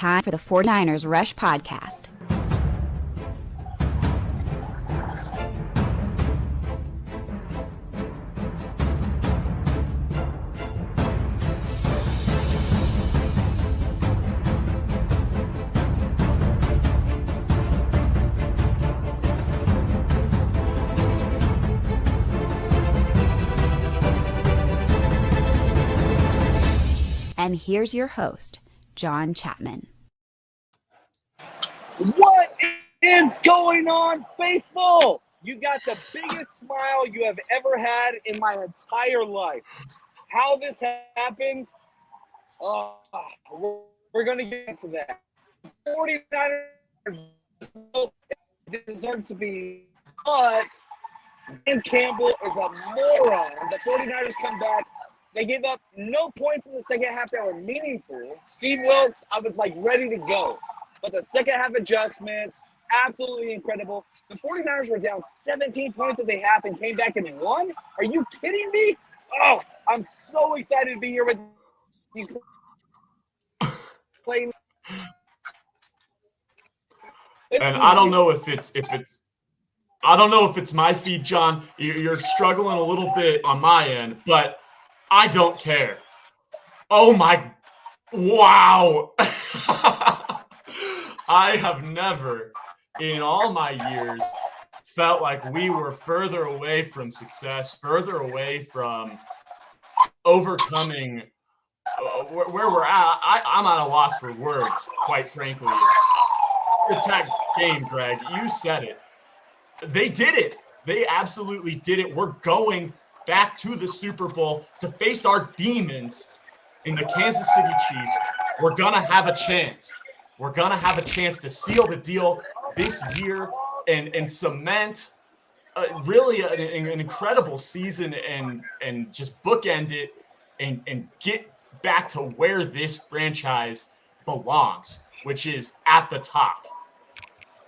Time for the 49ers Rush Podcast. And here's your host, John Chapman. What is going on, faithful? You got the biggest smile you have ever had in my entire life. How this happened, we're going to get into that. 49ers deserve to be, but Dan Campbell is a moron. The 49ers come back. They gave up no points in the second half that were meaningful. Steve Wilkes, I was like ready to go. But the second half adjustments, absolutely incredible. The 49ers were down 17 points at the half and came back and won? Are you kidding me? Oh, I'm so excited to be here with you. And I don't know if it's my feed, John. You're struggling a little bit on my end, but I don't care. Oh my, wow. I have never, in all my years, felt like we were further away from success, further away from overcoming where we're at. I'm at a loss for words, quite frankly. The tag game, Greg, you said it. They did it. They absolutely did it. We're going back to the Super Bowl to face our demons in the Kansas City Chiefs. We're going to have a chance. We're going to have a chance to seal the deal this year and cement really an incredible season and just bookend it and get back to where this franchise belongs, which is at the top.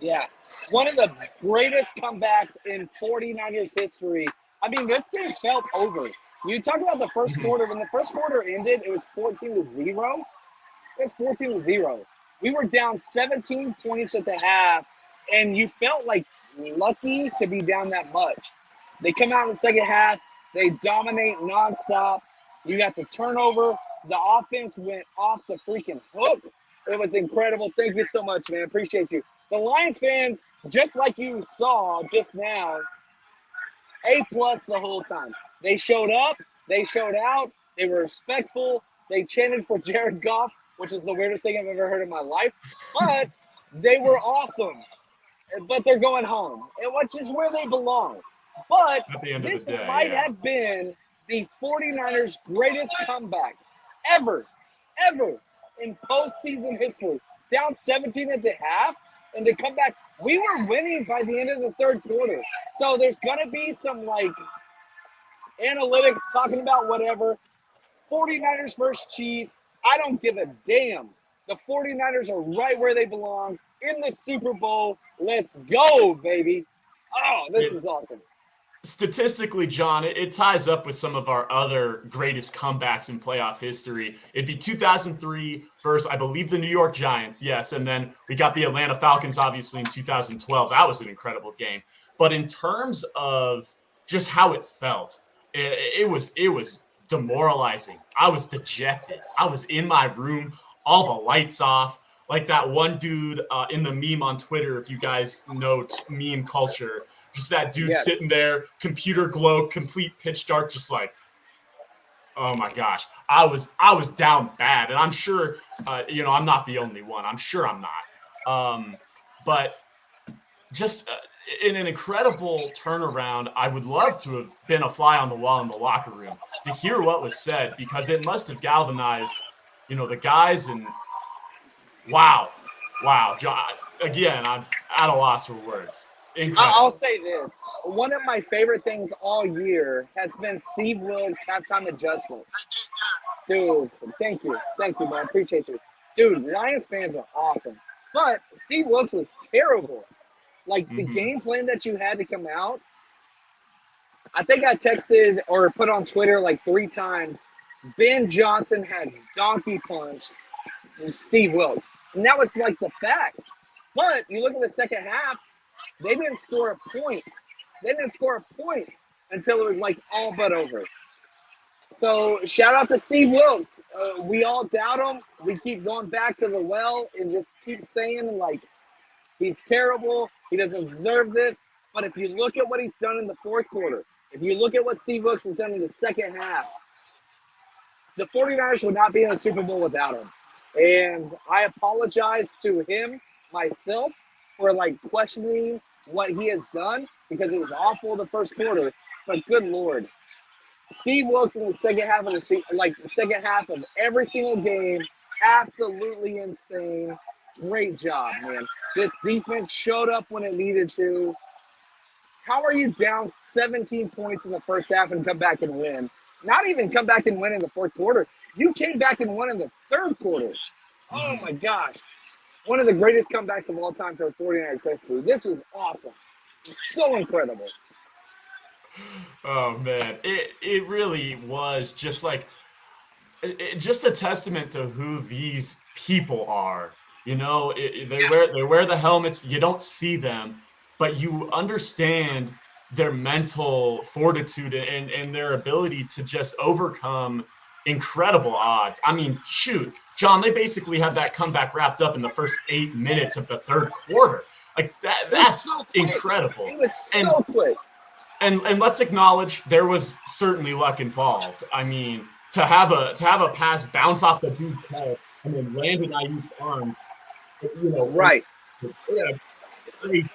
Yeah, one of the greatest comebacks in 49ers history. I mean, this game felt over. You talk about the first quarter. When the first quarter ended, it was 14-0. It was 14-0. We were down 17 points at the half, and you felt like lucky to be down that much. They come out in the second half. They dominate nonstop. You got the turnover. The offense went off the freaking hook. It was incredible. Thank you so much, man. Appreciate you. The Lions fans, just like you saw just now, A+ the whole time. They showed up. They showed out. They were respectful. They chanted for Jared Goff, which is the weirdest thing I've ever heard in my life. But they were awesome. But they're going home, which is where they belong. But at the end of the day, might have been the 49ers' greatest comeback ever in postseason history. Down 17 at the half, and to come back. We were winning by the end of the third quarter. So there's going to be some, analytics talking about whatever. 49ers versus Chiefs. I don't give a damn. The 49ers are right where they belong in the Super Bowl. Let's go, baby. Oh, this is awesome. Statistically, John, it ties up with some of our other greatest comebacks in playoff history. It'd be 2003 versus, I believe, the New York Giants. Yes, and then we got the Atlanta Falcons, obviously, in 2012. That was an incredible game. But in terms of just how it felt, it was demoralizing. I was dejected. I was in my room, all the lights off. Like that one dude in the meme on Twitter, if you guys know meme culture, just that dude sitting there, computer glow, complete pitch dark, just like, oh my gosh, I was down bad, and I'm sure, I'm not the only one. I'm sure I'm not, but just in an incredible turnaround. I would love to have been a fly on the wall in the locker room to hear what was said, because it must have galvanized, the guys and. Wow, John. Again, I'm at a loss for words. Incredible. I'll say this. One of my favorite things all year has been Steve Wilkes' halftime adjustment. Dude, thank you. Thank you, man. Appreciate you. Dude, Lions fans are awesome. But Steve Wilkes was terrible. The game plan that you had to come out, I think I texted or put on Twitter 3 times, Ben Johnson has donkey punched Steve Wilkes. And that was like the facts. But you look at the second half, they didn't score a point. They didn't score a point until it was like all but over. So shout out to Steve Wilkes. We all doubt him. We keep going back to the well and just keep saying like he's terrible. He doesn't deserve this. But if you look at what he's done in the fourth quarter, if you look at what Steve Wilkes has done in the second half, the 49ers would not be in the Super Bowl without him. And I apologize to him, myself, for like questioning what he has done because it was awful the first quarter. But good Lord. Steve Wilkes in the second half of the second half of every single game, absolutely insane. Great job, man. This defense showed up when it needed to. How are you down 17 points in the first half and come back and win? Not even come back and win in the fourth quarter. You came back and won in the third quarter. Oh, my gosh. One of the greatest comebacks of all time for 49ers history. This was awesome. So incredible. Oh, man. It really was just like just a testament to who these people are. You know, they wear the helmets. You don't see them, but you understand their mental fortitude and their ability to just overcome incredible odds. I mean, shoot, John, they basically had that comeback wrapped up in the first 8 minutes of the third quarter. Like that's so incredible. It was so quick. And let's acknowledge there was certainly luck involved. I mean, to have a pass bounce off the dude's head and then land in Ayuk's arms, you know, right. Yeah.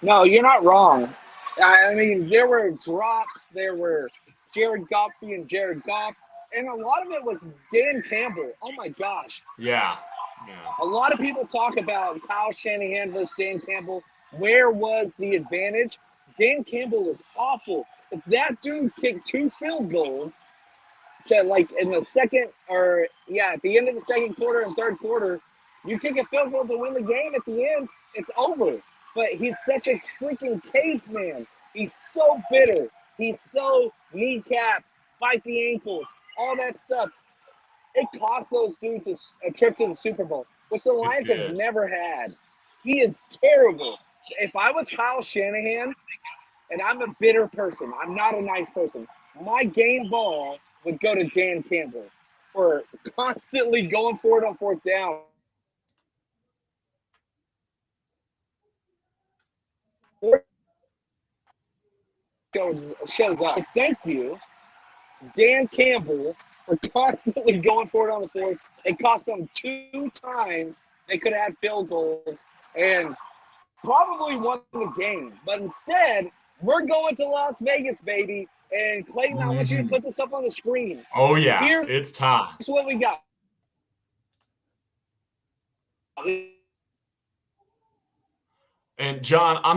No, you're not wrong. I mean, there were drops. There were Jared Goff being Jared Goff. And a lot of it was Dan Campbell. Oh, my gosh. Yeah. A lot of people talk about Kyle Shanahan versus Dan Campbell. Where was the advantage? Dan Campbell was awful. If that dude kicked 2 field goals to, like, in the second or, at the end of the second quarter and third quarter, you kick a field goal to win the game at the end, it's over. But he's such a freaking caveman. He's so bitter. He's so kneecap, bite the ankles, all that stuff. It cost those dudes a trip to the Super Bowl, which the Lions have never had. He is terrible. If I was Kyle Shanahan, and I'm a bitter person, I'm not a nice person, my game ball would go to Dan Campbell for constantly going for it on fourth down. Shows up. Thank you, Dan Campbell, for constantly going for it on the fourth. It cost them 2 times. They could have had field goals and probably won the game. But instead, we're going to Las Vegas, baby. And Clayton, I want you to put this up on the screen. Oh, yeah. It's time. Here's what we got. And John, I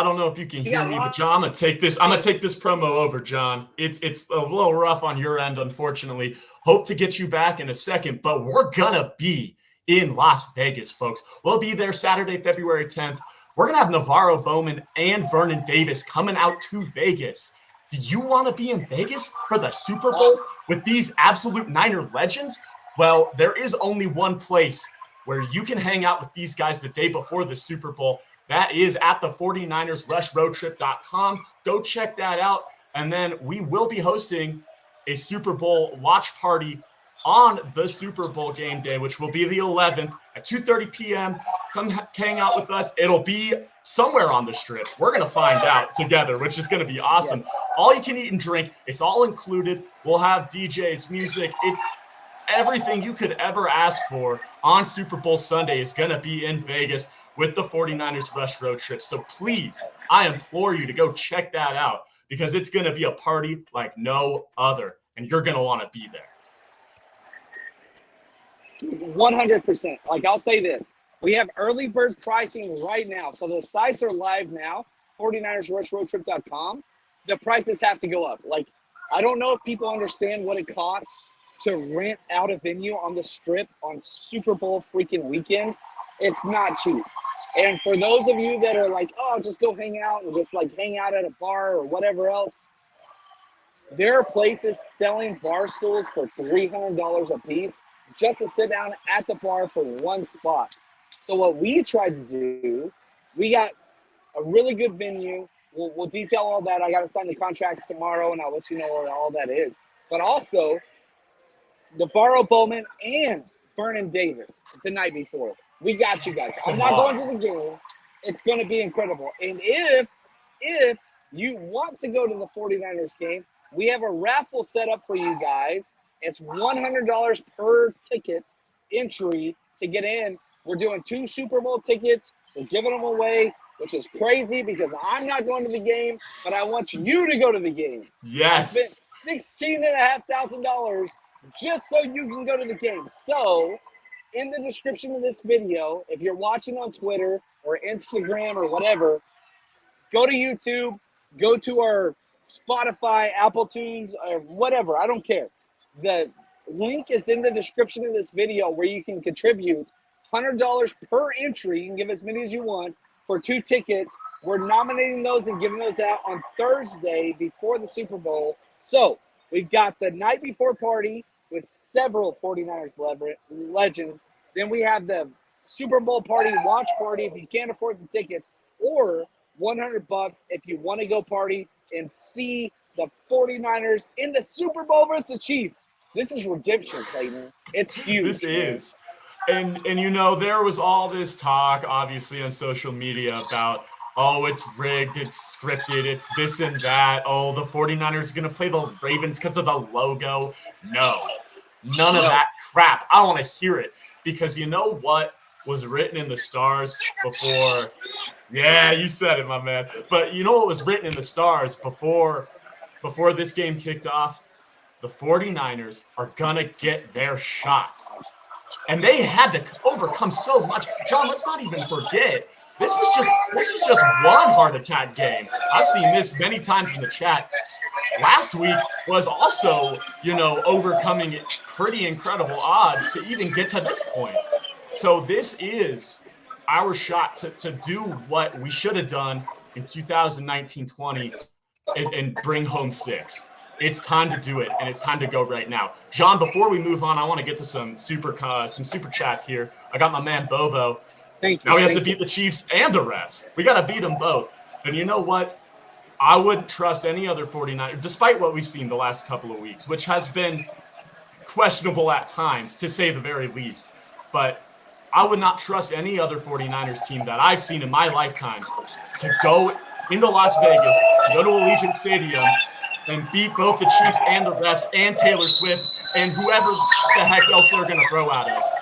don't know if you can hear me, but John, I'm gonna take this promo over, John. It's a little rough on your end, unfortunately. Hope to get you back in a second, but we're gonna be in Las Vegas, folks. We'll be there Saturday, February 10th. We're gonna have Navarro Bowman and Vernon Davis coming out to Vegas. Do you want to be in Vegas for the Super Bowl with these absolute Niner legends? Well, there is only one place where you can hang out with these guys the day before the Super Bowl. That is at the 49ersrushroadtrip.com. Go check that out. And then we will be hosting a Super Bowl watch party on the Super Bowl game day, which will be the 11th at 2:30 p.m. Come hang out with us. It'll be somewhere on the Strip. We're going to find out together, which is going to be awesome. Yeah. All you can eat and drink. It's all included. We'll have DJs, music. It's everything you could ever ask for on Super Bowl Sunday is going to be in Vegas with the 49ers Rush Road Trip. So please, I implore you to go check that out because it's going to be a party like no other, and you're going to want to be there. 100%. Like, I'll say this. We have early bird pricing right now. So the sites are live now, 49ersrushroadtrip.com. The prices have to go up. Like, I don't know if people understand what it costs to rent out a venue on the Strip on Super Bowl freaking weekend. It's not cheap. And for those of you that are like, oh, just go hang out and just like hang out at a bar or whatever else, there are places selling bar stools for $300 a piece. just to sit down at the bar for one spot. So what we tried to do, we got a really good venue. We'll detail all that. I got to sign the contracts tomorrow, and I'll let you know what all that is. But also, DeFaro Bowman and Vernon Davis the night before. We got you guys. I'm not going to the game. It's going to be incredible. And if you want to go to the 49ers game, we have a raffle set up for you guys. It's $100 per ticket entry to get in. We're doing 2 Super Bowl tickets. We're giving them away, which is crazy because I'm not going to the game, but I want you to go to the game. Yes. I spent $16,500 just so you can go to the game. So in the description of this video, if you're watching on Twitter or Instagram or whatever, go to YouTube, go to our Spotify, Apple Tunes, or whatever. I don't care. The link is in the description of this video where you can contribute $100 per entry. You can give as many as you want for 2 tickets. We're nominating those and giving those out on Thursday before the Super Bowl. So we've got the night before party with several 49ers legends. Then we have the Super Bowl party, watch party if you can't afford the tickets, or $100 if you want to go party and see the 49ers in the Super Bowl versus the Chiefs. This is redemption, Clayton. It's huge. This is. And you know, there was all this talk, obviously, on social media about, oh, it's rigged, it's scripted, it's this and that. Oh, the 49ers are going to play the Ravens because of the logo. No. None of that crap. I don't want to hear it. Because you know what was written in the stars before? Yeah, you said it, my man. But you know what was written in the stars before this game kicked off? The 49ers are going to get their shot. And they had to overcome so much. John, let's not even forget, this was just one heart attack game. I've seen this many times in the chat. Last week was also, you know, overcoming pretty incredible odds to even get to this point. So this is our shot to do what we should have done in 2019-20 and bring home 6. It's time to do it, and it's time to go right now. John, before we move on, I want to get to some super chats here. I got my man Bobo. Thank you. Now we have to beat the Chiefs and the refs. We got to beat them both. And you know what? I wouldn't trust any other 49ers, despite what we've seen the last couple of weeks, which has been questionable at times, to say the very least. But I would not trust any other 49ers team that I've seen in my lifetime to go into Las Vegas, go to Allegiant Stadium, and beat both the Chiefs and the refs and Taylor Swift and whoever the heck else they're going to throw at us.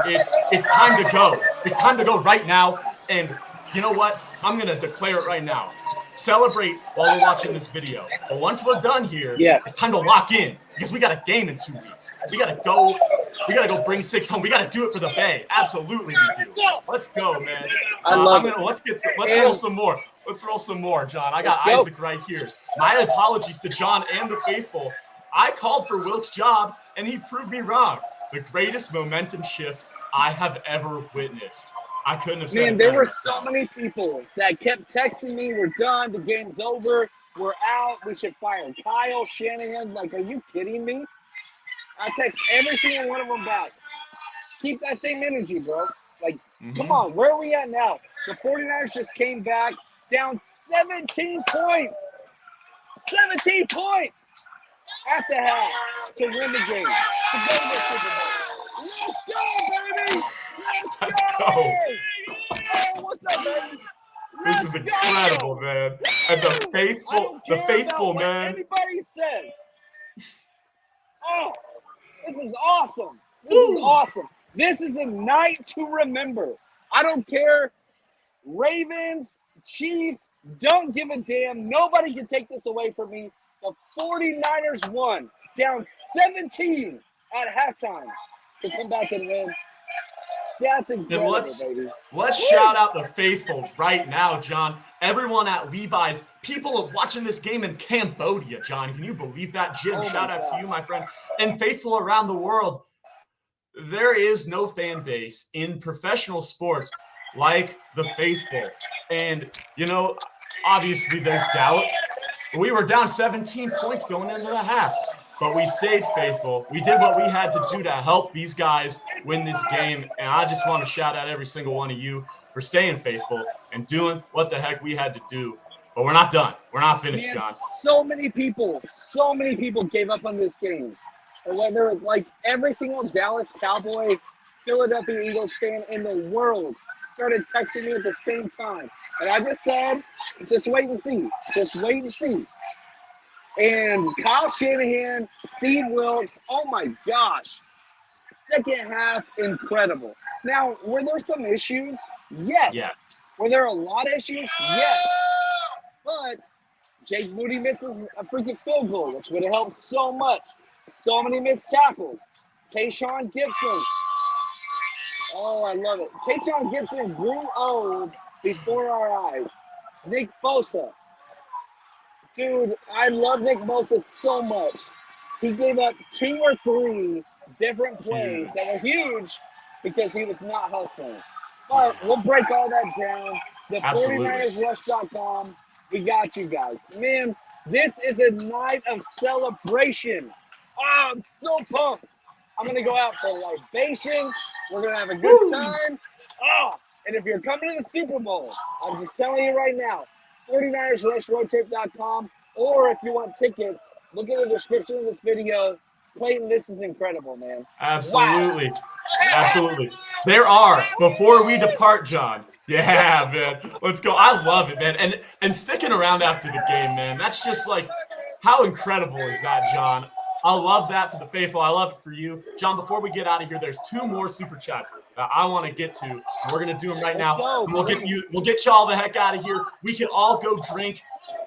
It's time to go. It's time to go right now. And you know what? I'm going to declare it right now. Celebrate while we're watching this video. But once we're done here, It's time to lock in because we got a game in 2 weeks. We got to go bring 6 home. We got to do it for the Bay. Absolutely we do. Let's go, man. Let's roll some more. Let's roll some more, John. I got Isaac right here. My apologies to John and the faithful. I called for Wilk's job, and he proved me wrong. The greatest momentum shift I have ever witnessed. I couldn't have said it better. There were so many people that kept texting me, we're done, the game's over, we're out, we should fire Kyle Shanahan. Like, are you kidding me? I text every single one of them back. Keep that same energy, bro. Like, come on, where are we at now? The 49ers just came back down 17 points. 17 points at the half to win the game, to go to the Super Bowl. Let's go, baby! Let's go! Oh, what's up, baby? This is incredible, man. And the faithful, man. Anybody says. Oh, this is awesome. This is awesome. This is a night to remember. I don't care. Ravens, Chiefs, don't give a damn. Nobody can take this away from me. The 49ers won, down 17 at halftime to come back and win. That's incredible, baby. Let's shout out the faithful right now, John. Everyone at Levi's, people watching this game in Cambodia, John. Can you believe that? Jim, shout out to you, my friend. And faithful around the world. There is no fan base in professional sports like the faithful. And, you know, obviously there's doubt. We were down 17 points going into the half. but we stayed faithful. We did what we had to do to help these guys win this game. And I just want to shout out every single one of you for staying faithful and doing what the heck we had to do. But we're not done. We're not finished, Man, John. so many people gave up on this game. And whether like every single Dallas Cowboy, Philadelphia Eagles fan in the world started texting me at the same time. And I just said, just wait and see. Just wait and see. And Kyle Shanahan, Steve Wilkes, oh my gosh. Second half, incredible. Now, were there some issues? Yes. Were there a lot of issues? Yes. But Jake Moody misses a freaking field goal, which would have helped so much. So many missed tackles. Tayshaun Gibson. Oh, I love it. Tayshaun Gibson grew old before our eyes. Nick Bosa. Dude, I love Nick Bosa so much. He gave up 2 or 3 different plays that were huge because he was not hustling. But we'll break all that down. The 49ersrush.com. We got you guys. Man, this is a night of celebration. Oh, I'm so pumped. I'm going to go out for libations. We're going to have a good time. Oh, and if you're coming to the Super Bowl, I'm just telling you right now, 49ersrushroadtrip.com, or if you want tickets, look in the description of this video. Clayton, this is incredible, man. Absolutely. Wow. Absolutely. There are, before we depart, John. Yeah, man. Let's go. I love it, man. And sticking around after the game, man. That's just like, how incredible is that, John? I love that for the faithful. I love it for you. John, before we get out of here, there's 2 more super chats that I want to get to. We're going to do them right now. And we'll get y'all the heck out of here. We can all go drink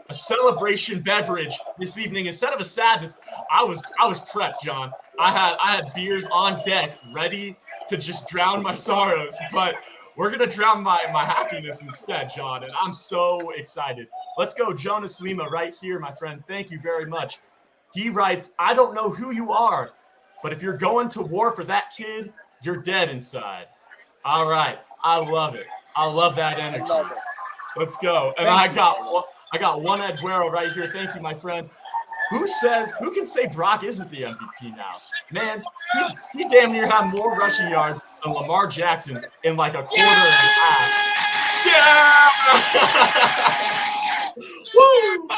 a celebration beverage this evening instead of a sadness. I was prepped, John. I had beers on deck ready to just drown my sorrows, but we're going to drown my happiness instead, John, and I'm so excited. Let's go. Jonas Lima right here, my friend. Thank you very much. He writes, I don't know who you are, but if you're going to war for that kid, you're dead inside. All right. I love it. I love that energy. Let's go. And I got one Aguero right here. Thank you, my friend. Who can say Brock isn't the MVP now? Man, he damn near had more rushing yards than Lamar Jackson in like a quarter and a half. Yeah! Woo!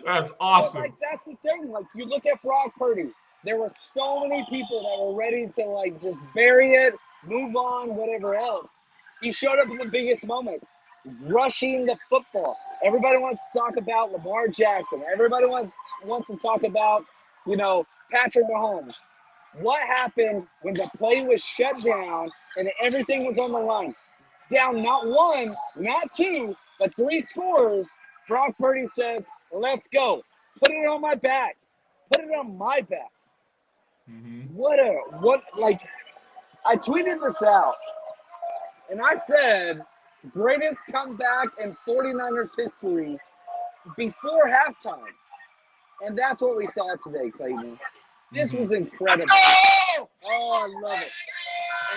That's awesome. But, that's the thing. You look at Brock Purdy. There were so many people that were ready to just bury it, move on, whatever else. He showed up in the biggest moments, rushing the football. Everybody wants to talk about Lamar Jackson. Everybody wants to talk about, Patrick Mahomes. What happened when the play was shut down and everything was on the line? Down not 1, not 2, but 3 scores. Brock Purdy says, let's go. Put it on my back. Put it on my back. Mm-hmm. I tweeted this out, and I said, greatest comeback in 49ers history before halftime. And that's what we saw today, Clayton. This was incredible. Oh, I love it.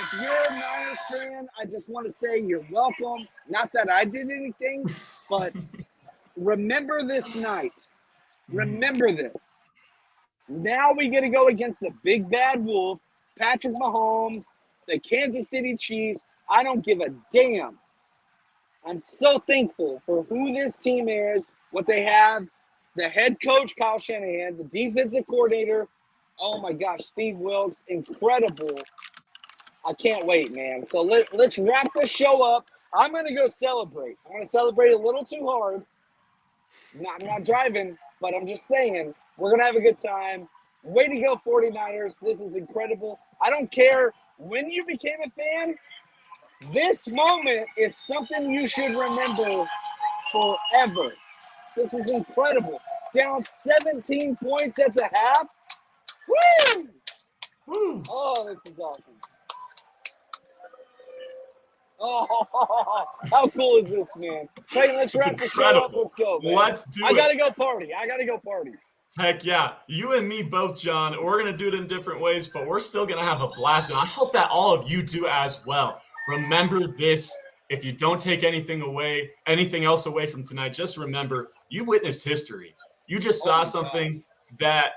If you're a Niners fan, I just want to say you're welcome. Not that I did anything, but remember this night. Remember this. Now we get to go against the big bad wolf, Patrick Mahomes, the Kansas City Chiefs. I don't give a damn. I'm so thankful for who this team is, what they have, the head coach, Kyle Shanahan, the defensive coordinator. Oh, my gosh, Steve Wilkes, incredible. I can't wait, man. So let's wrap this show up. I'm going to go celebrate. I'm going to celebrate a little too hard. I'm not driving, but I'm just saying we're going to have a good time. Way to go, 49ers. This is incredible. I don't care when you became a fan. This moment is something you should remember forever. This is incredible. Down 17 points at the half. Woo! Woo! Oh, this is awesome. Oh, how cool is this, man? Hey, let's wrap the show up. Let's go, man. Let's do it. I gotta go party. Heck yeah. You and me both, John. We're going to do it in different ways, but we're still going to have a blast. And I hope that all of you do as well. Remember this. If you don't take anything else away from tonight, just remember you witnessed history. You just saw something that,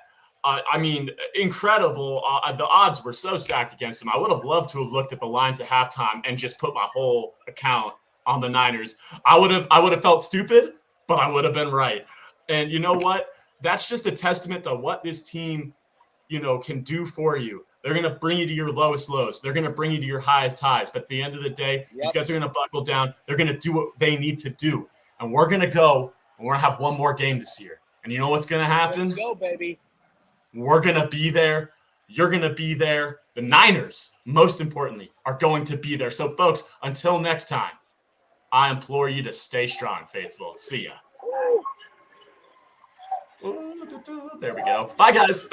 I mean, incredible. The odds were so stacked against him. I would have loved to have looked at the lines at halftime and just put my whole account on the Niners. I would have felt stupid, but I would have been right. And you know what? That's just a testament to what this team, can do for you. They're going to bring you to your lowest lows. They're going to bring you to your highest highs. But at the end of the day, these guys are going to buckle down. They're going to do what they need to do. And we're going to go, and we're going to have one more game this year. And you know what's going to happen? Let's go, baby. We're going to be there. You're going to be there. The Niners, most importantly, are going to be there. So, folks, until next time, I implore you to stay strong, faithful. See ya. There we go. Bye, guys.